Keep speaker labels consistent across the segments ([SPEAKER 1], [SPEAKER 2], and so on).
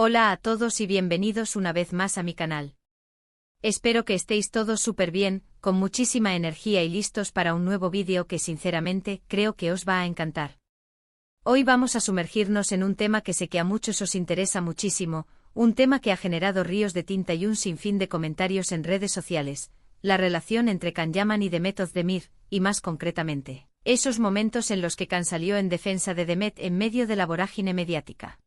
[SPEAKER 1] Hola a todos y bienvenidos una vez más a mi canal. Espero que estéis todos súper bien, con muchísima energía y listos para un nuevo vídeo que sinceramente creo que os va a encantar. Hoy vamos a sumergirnos en un tema que sé que a muchos os interesa muchísimo, un tema que ha generado ríos de tinta y un sinfín de comentarios en redes sociales, la relación entre Can Yaman y Demet Özdemir, y más concretamente, esos momentos en los que Can salió en defensa de Demet en medio de la vorágine mediática.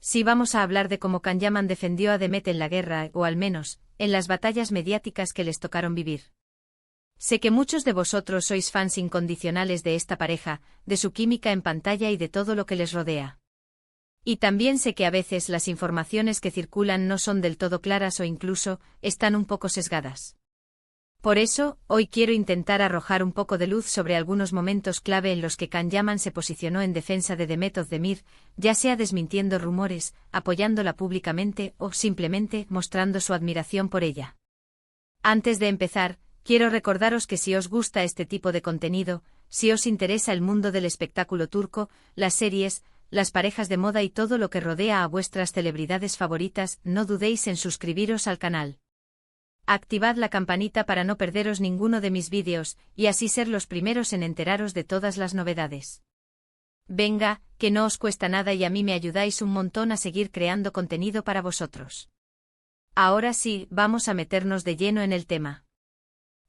[SPEAKER 1] Sí, vamos a hablar de cómo Can Yaman defendió a Demet en la guerra, o al menos, en las batallas mediáticas que les tocaron vivir. Sé que muchos de vosotros sois fans incondicionales de esta pareja, de su química en pantalla y de todo lo que les rodea. Y también sé que a veces las informaciones que circulan no son del todo claras o incluso, están un poco sesgadas. Por eso, hoy quiero intentar arrojar un poco de luz sobre algunos momentos clave en los que Can Yaman se posicionó en defensa de Demet Özdemir, ya sea desmintiendo rumores, apoyándola públicamente o simplemente mostrando su admiración por ella. Antes de empezar, quiero recordaros que si os gusta este tipo de contenido, si os interesa el mundo del espectáculo turco, las series, las parejas de moda y todo lo que rodea a vuestras celebridades favoritas, no dudéis en suscribiros al canal. Activad la campanita para no perderos ninguno de mis vídeos, y así ser los primeros en enteraros de todas las novedades. Venga, que no os cuesta nada y a mí me ayudáis un montón a seguir creando contenido para vosotros. Ahora sí, vamos a meternos de lleno en el tema.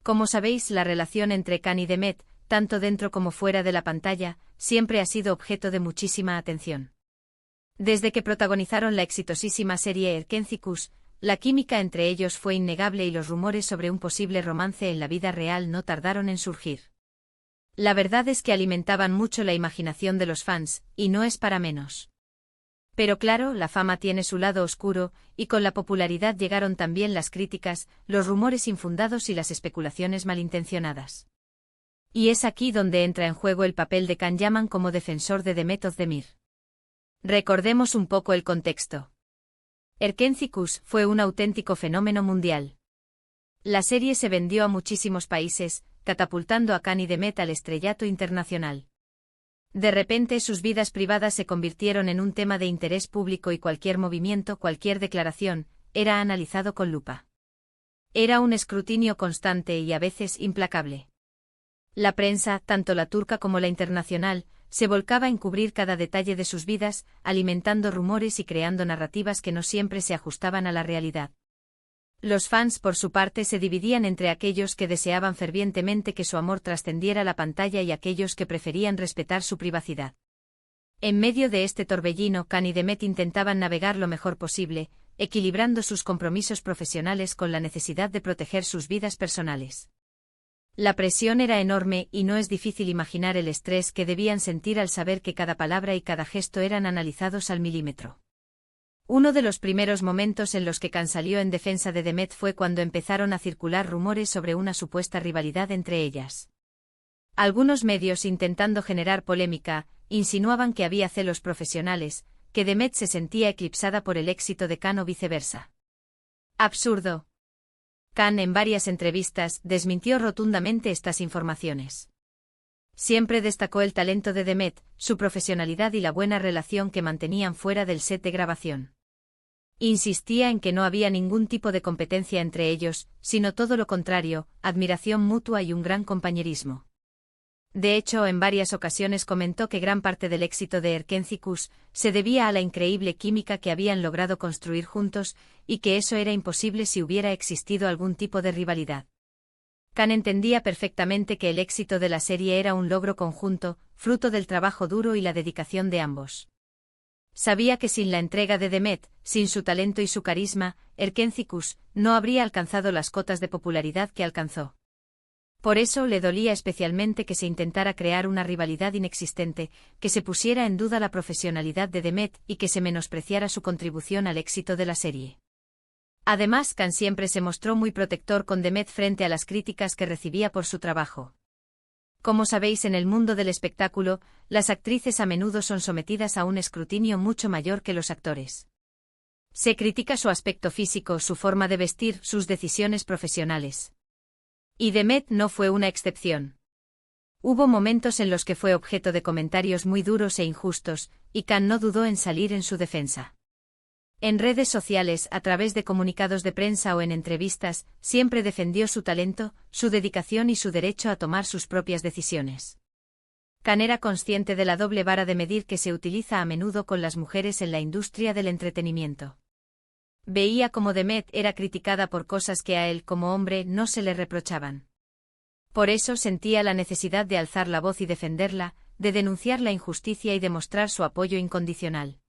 [SPEAKER 1] Como sabéis, la relación entre Can y Demet, tanto dentro como fuera de la pantalla, siempre ha sido objeto de muchísima atención. Desde que protagonizaron la exitosísima serie Erkenci-Kuş, la química entre ellos fue innegable y los rumores sobre un posible romance en la vida real no tardaron en surgir. La verdad es que alimentaban mucho la imaginación de los fans, y no es para menos. Pero claro, la fama tiene su lado oscuro, y con la popularidad llegaron también las críticas, los rumores infundados y las especulaciones malintencionadas. Y es aquí donde entra en juego el papel de Can Yaman como defensor de Demet Özdemir. Recordemos un poco el contexto. Erkenci-Kuş fue un auténtico fenómeno mundial. La serie se vendió a muchísimos países, catapultando a Can y Demet al estrellato internacional. De repente sus vidas privadas se convirtieron en un tema de interés público y cualquier movimiento, cualquier declaración, era analizado con lupa. Era un escrutinio constante y a veces implacable. La prensa, tanto la turca como la internacional, se volcaba en cubrir cada detalle de sus vidas, alimentando rumores y creando narrativas que no siempre se ajustaban a la realidad. Los fans, por su parte, se dividían entre aquellos que deseaban fervientemente que su amor trascendiera la pantalla y aquellos que preferían respetar su privacidad. En medio de este torbellino, Can y Demet intentaban navegar lo mejor posible, equilibrando sus compromisos profesionales con la necesidad de proteger sus vidas personales. La presión era enorme y no es difícil imaginar el estrés que debían sentir al saber que cada palabra y cada gesto eran analizados al milímetro. Uno de los primeros momentos en los que Can salió en defensa de Demet fue cuando empezaron a circular rumores sobre una supuesta rivalidad entre ellas. Algunos medios, intentando generar polémica, insinuaban que había celos profesionales, que Demet se sentía eclipsada por el éxito de Can o viceversa. Absurdo. Can, en varias entrevistas, desmintió rotundamente estas informaciones. Siempre destacó el talento de Demet, su profesionalidad y la buena relación que mantenían fuera del set de grabación. Insistía en que no había ningún tipo de competencia entre ellos, sino todo lo contrario, admiración mutua y un gran compañerismo. De hecho, en varias ocasiones comentó que gran parte del éxito de Erkenci-Kuş se debía a la increíble química que habían logrado construir juntos, y que eso era imposible si hubiera existido algún tipo de rivalidad. Can entendía perfectamente que el éxito de la serie era un logro conjunto, fruto del trabajo duro y la dedicación de ambos. Sabía que sin la entrega de Demet, sin su talento y su carisma, Erkenci-Kuş no habría alcanzado las cotas de popularidad que alcanzó. Por eso le dolía especialmente que se intentara crear una rivalidad inexistente, que se pusiera en duda la profesionalidad de Demet y que se menospreciara su contribución al éxito de la serie. Además, Can siempre se mostró muy protector con Demet frente a las críticas que recibía por su trabajo. Como sabéis, en el mundo del espectáculo, las actrices a menudo son sometidas a un escrutinio mucho mayor que los actores. Se critica su aspecto físico, su forma de vestir, sus decisiones profesionales. Y Demet no fue una excepción. Hubo momentos en los que fue objeto de comentarios muy duros e injustos, y Can no dudó en salir en su defensa. En redes sociales, a través de comunicados de prensa o en entrevistas, siempre defendió su talento, su dedicación y su derecho a tomar sus propias decisiones. Khan era consciente de la doble vara de medir que se utiliza a menudo con las mujeres en la industria del entretenimiento. Veía cómo Demet era criticada por cosas que a él como hombre no se le reprochaban. Por eso sentía la necesidad de alzar la voz y defenderla, de denunciar la injusticia y demostrar su apoyo incondicional.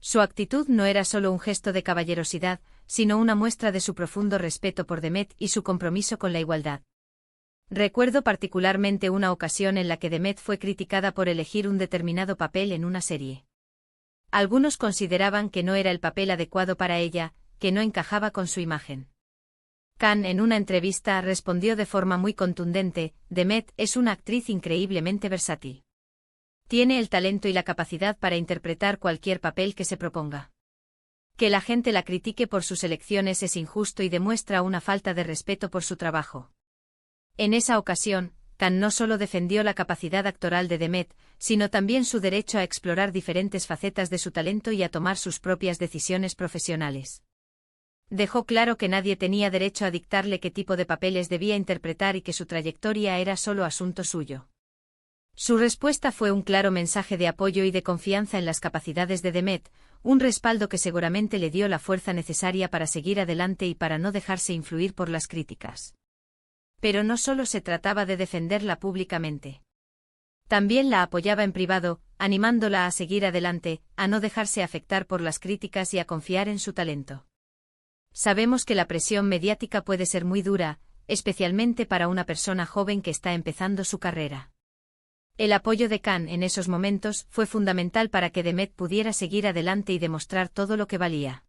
[SPEAKER 1] Su actitud no era solo un gesto de caballerosidad, sino una muestra de su profundo respeto por Demet y su compromiso con la igualdad. Recuerdo particularmente una ocasión en la que Demet fue criticada por elegir un determinado papel en una serie. Algunos consideraban que no era el papel adecuado para ella, que no encajaba con su imagen. Khan en una entrevista respondió de forma muy contundente: Demet es una actriz increíblemente versátil. Tiene el talento y la capacidad para interpretar cualquier papel que se proponga. Que la gente la critique por sus elecciones es injusto y demuestra una falta de respeto por su trabajo. En esa ocasión, Khan no solo defendió la capacidad actoral de Demet, sino también su derecho a explorar diferentes facetas de su talento y a tomar sus propias decisiones profesionales. Dejó claro que nadie tenía derecho a dictarle qué tipo de papeles debía interpretar y que su trayectoria era solo asunto suyo. Su respuesta fue un claro mensaje de apoyo y de confianza en las capacidades de Demet, un respaldo que seguramente le dio la fuerza necesaria para seguir adelante y para no dejarse influir por las críticas. Pero no solo se trataba de defenderla públicamente. También la apoyaba en privado, animándola a seguir adelante, a no dejarse afectar por las críticas y a confiar en su talento. Sabemos que la presión mediática puede ser muy dura, especialmente para una persona joven que está empezando su carrera. El apoyo de Khan en esos momentos fue fundamental para que Demet pudiera seguir adelante y demostrar todo lo que valía.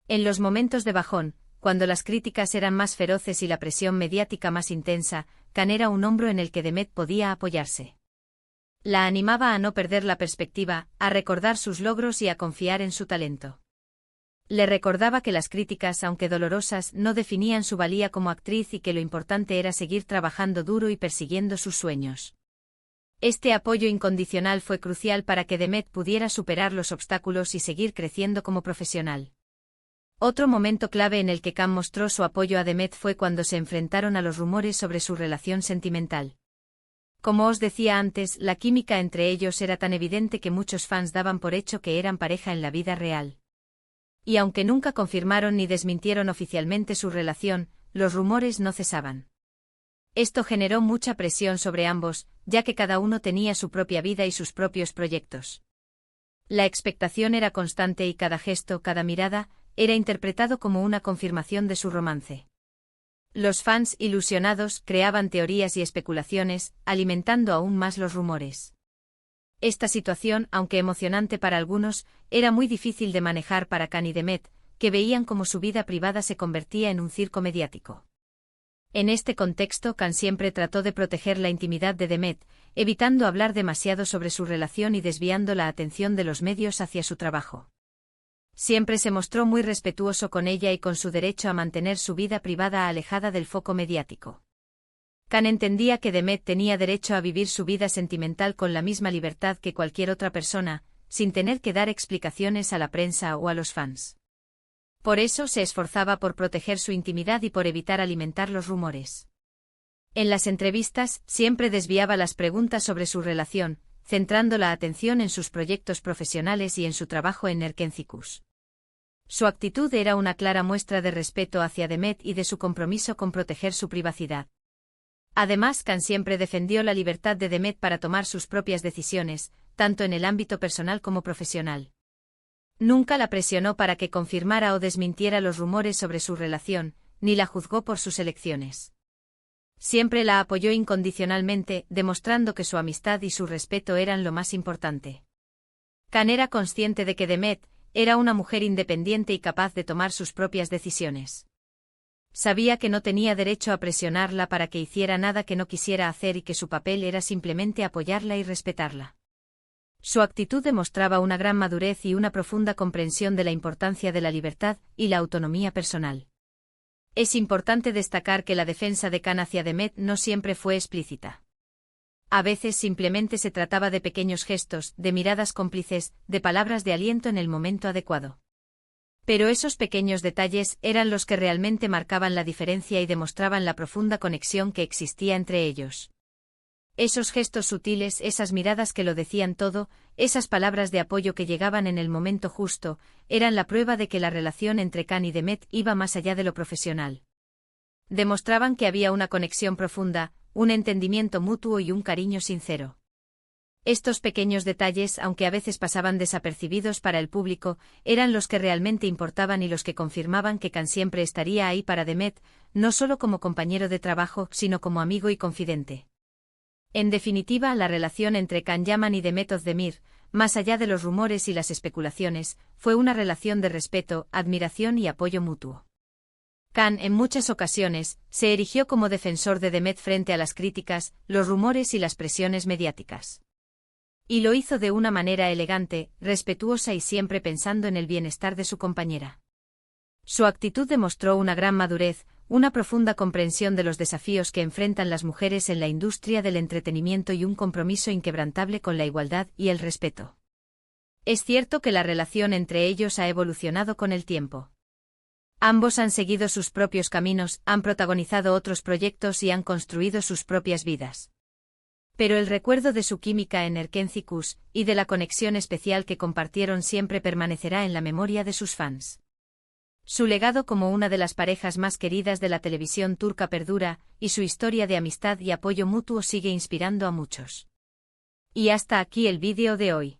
[SPEAKER 1] En los momentos de bajón, cuando las críticas eran más feroces y la presión mediática más intensa, Khan era un hombro en el que Demet podía apoyarse. La animaba a no perder la perspectiva, a recordar sus logros y a confiar en su talento. Le recordaba que las críticas, aunque dolorosas, no definían su valía como actriz y que lo importante era seguir trabajando duro y persiguiendo sus sueños. Este apoyo incondicional fue crucial para que Demet pudiera superar los obstáculos y seguir creciendo como profesional. Otro momento clave en el que Khan mostró su apoyo a Demet fue cuando se enfrentaron a los rumores sobre su relación sentimental. Como os decía antes, la química entre ellos era tan evidente que muchos fans daban por hecho que eran pareja en la vida real. Y aunque nunca confirmaron ni desmintieron oficialmente su relación, los rumores no cesaban. Esto generó mucha presión sobre ambos, ya que cada uno tenía su propia vida y sus propios proyectos. La expectación era constante y cada gesto, cada mirada, era interpretado como una confirmación de su romance. Los fans, ilusionados, creaban teorías y especulaciones, alimentando aún más los rumores. Esta situación, aunque emocionante para algunos, era muy difícil de manejar para Khan y Demet, que veían cómo su vida privada se convertía en un circo mediático. En este contexto, Khan siempre trató de proteger la intimidad de Demet, evitando hablar demasiado sobre su relación y desviando la atención de los medios hacia su trabajo. Siempre se mostró muy respetuoso con ella y con su derecho a mantener su vida privada alejada del foco mediático. Khan entendía que Demet tenía derecho a vivir su vida sentimental con la misma libertad que cualquier otra persona, sin tener que dar explicaciones a la prensa o a los fans. Por eso se esforzaba por proteger su intimidad y por evitar alimentar los rumores. En las entrevistas, siempre desviaba las preguntas sobre su relación, centrando la atención en sus proyectos profesionales y en su trabajo en Nerkenzicus. Su actitud era una clara muestra de respeto hacia Demet y de su compromiso con proteger su privacidad. Además, Khan siempre defendió la libertad de Demet para tomar sus propias decisiones, tanto en el ámbito personal como profesional. Nunca la presionó para que confirmara o desmintiera los rumores sobre su relación, ni la juzgó por sus elecciones. Siempre la apoyó incondicionalmente, demostrando que su amistad y su respeto eran lo más importante. Khan era consciente de que Demet era una mujer independiente y capaz de tomar sus propias decisiones. Sabía que no tenía derecho a presionarla para que hiciera nada que no quisiera hacer y que su papel era simplemente apoyarla y respetarla. Su actitud demostraba una gran madurez y una profunda comprensión de la importancia de la libertad y la autonomía personal. Es importante destacar que la defensa de Khan hacia Demet no siempre fue explícita. A veces simplemente se trataba de pequeños gestos, de miradas cómplices, de palabras de aliento en el momento adecuado. Pero esos pequeños detalles eran los que realmente marcaban la diferencia y demostraban la profunda conexión que existía entre ellos. Esos gestos sutiles, esas miradas que lo decían todo, esas palabras de apoyo que llegaban en el momento justo, eran la prueba de que la relación entre Can y Demet iba más allá de lo profesional. Demostraban que había una conexión profunda, un entendimiento mutuo y un cariño sincero. Estos pequeños detalles, aunque a veces pasaban desapercibidos para el público, eran los que realmente importaban y los que confirmaban que Can siempre estaría ahí para Demet, no solo como compañero de trabajo, sino como amigo y confidente. En definitiva, la relación entre Can Yaman y Demet Özdemir, más allá de los rumores y las especulaciones, fue una relación de respeto, admiración y apoyo mutuo. Can, en muchas ocasiones, se erigió como defensor de Demet frente a las críticas, los rumores y las presiones mediáticas. Y lo hizo de una manera elegante, respetuosa y siempre pensando en el bienestar de su compañera. Su actitud demostró una gran madurez, una profunda comprensión de los desafíos que enfrentan las mujeres en la industria del entretenimiento y un compromiso inquebrantable con la igualdad y el respeto. Es cierto que la relación entre ellos ha evolucionado con el tiempo. Ambos han seguido sus propios caminos, han protagonizado otros proyectos y han construido sus propias vidas. Pero el recuerdo de su química en Erkenci y de la conexión especial que compartieron siempre permanecerá en la memoria de sus fans. Su legado como una de las parejas más queridas de la televisión turca perdura, y su historia de amistad y apoyo mutuo sigue inspirando a muchos. Y hasta aquí el vídeo de hoy.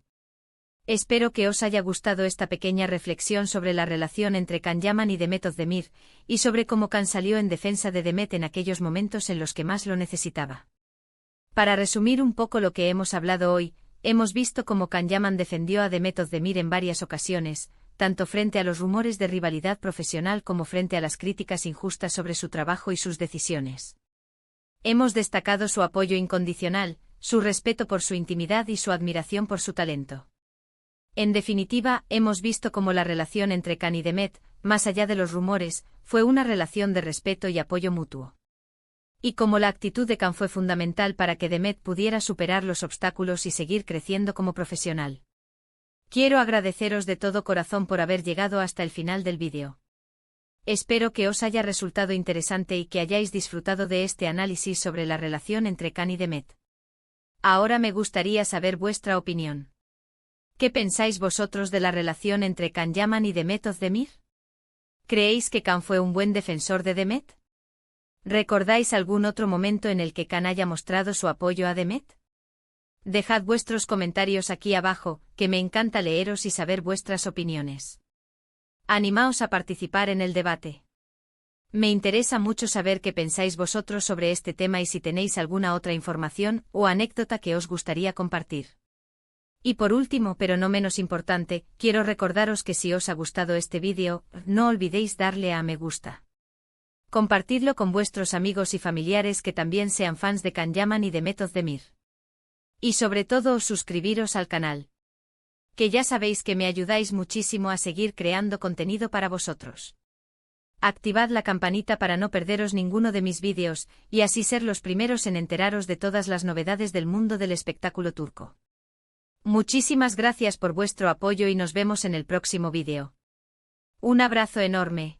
[SPEAKER 1] Espero que os haya gustado esta pequeña reflexión sobre la relación entre Can Yaman y Demet Özdemir, y sobre cómo Can salió en defensa de Demet en aquellos momentos en los que más lo necesitaba. Para resumir un poco lo que hemos hablado hoy, hemos visto cómo Can Yaman defendió a Demet Özdemir en varias ocasiones, tanto frente a los rumores de rivalidad profesional como frente a las críticas injustas sobre su trabajo y sus decisiones. Hemos destacado su apoyo incondicional, su respeto por su intimidad y su admiración por su talento. En definitiva, hemos visto cómo la relación entre Can y Demet, más allá de los rumores, fue una relación de respeto y apoyo mutuo. Y cómo la actitud de Can fue fundamental para que Demet pudiera superar los obstáculos y seguir creciendo como profesional. Quiero agradeceros de todo corazón por haber llegado hasta el final del vídeo. Espero que os haya resultado interesante y que hayáis disfrutado de este análisis sobre la relación entre Can y Demet. Ahora me gustaría saber vuestra opinión. ¿Qué pensáis vosotros de la relación entre Can Yaman y Demet Özdemir? ¿Creéis que Can fue un buen defensor de Demet? ¿Recordáis algún otro momento en el que Can haya mostrado su apoyo a Demet? Dejad vuestros comentarios aquí abajo, que me encanta leeros y saber vuestras opiniones. Animaos a participar en el debate. Me interesa mucho saber qué pensáis vosotros sobre este tema y si tenéis alguna otra información o anécdota que os gustaría compartir. Y por último, pero no menos importante, quiero recordaros que si os ha gustado este vídeo, no olvidéis darle a me gusta. Compartidlo con vuestros amigos y familiares que también sean fans de Can Yaman y Demet Özdemir. Y sobre todo suscribiros al canal. Que ya sabéis que me ayudáis muchísimo a seguir creando contenido para vosotros. Activad la campanita para no perderos ninguno de mis vídeos, y así ser los primeros en enteraros de todas las novedades del mundo del espectáculo turco. Muchísimas gracias por vuestro apoyo y nos vemos en el próximo vídeo. Un abrazo enorme.